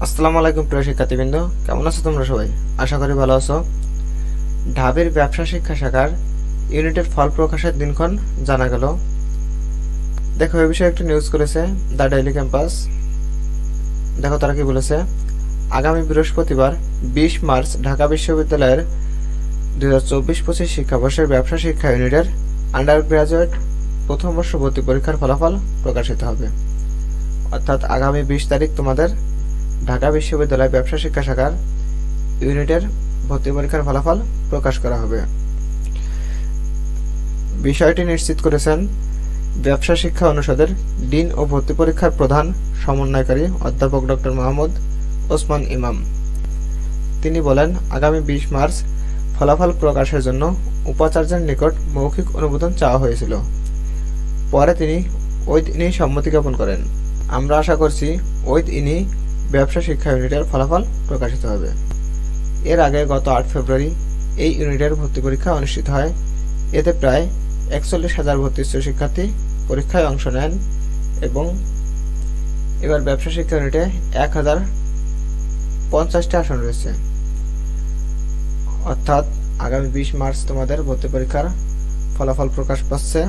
আসসালামু আলাইকুম প্রিয় শিক্ষার্থীবৃন্দ, কেমন আছো তোমরা সবাই? আশা করি ভালো আছো। ঢাবির ব্যবসা শিক্ষা শাখার ইউনিটের ফল প্রকাশের দিনক্ষণ জানা গেল। দেখো, এই বিষয়ে একটি নিউজ করেছে দ্য ডেইলি ক্যাম্পাস। দেখো তারা কি বলেছে। আগামী বৃহস্পতিবার 20 মার্চ ঢাকা বিশ্ববিদ্যালয়ের 2024-25 শিক্ষাবর্ষের ব্যবসা শিক্ষা ইউনিটের আন্ডার গ্রাজুয়েট প্রথম বর্ষ ভর্তি পরীক্ষার ফলাফল প্রকাশিত হবে। অর্থাৎ আগামী 20 তারিখ তোমাদের ঢাকা বিশ্ববিদ্যালয় ব্যবসা শিক্ষা শাখার ইউনিটের ভর্তি পরীক্ষার ফলাফল প্রকাশ করা হবে। বিষয়টি নিশ্চিত করেছেন ব্যবসা শিক্ষা অনুষদের ডিন ও ভর্তি পরীক্ষার প্রধান সমন্বয়কারী অধ্যাপক ডক্টর মোহাম্মদ ওসমান ইমাম। তিনি বলেন, আগামী 20 মার্চ ফলাফল প্রকাশের জন্য উপাচার্যের নিকট মৌখিক অনুমোদন চাওয়া হয়েছিল। পরে তিনি ওই দিনই সম্মতি জ্ঞাপন করেন। আমরা আশা করছি ওই দিনই ব্যবসা শিক্ষা ইউনিটের ফলাফল প্রকাশিত হবে। এর আগে গত 8 ফেব্রুয়ারি এই ইউনিটের ভর্তি পরীক্ষা অনুষ্ঠিত হয়। এতে প্রায় 41,000 ভর্তিচ্ছু শিক্ষার্থী পরীক্ষায় অংশ নেন এবং এবার ব্যবসা শিক্ষা ইউনিটে 1050টি আসন রয়েছে। অর্থাৎ আগামী 20 মার্চ তোমাদের ভর্তি পরীক্ষার ফলাফল প্রকাশ পাচ্ছে।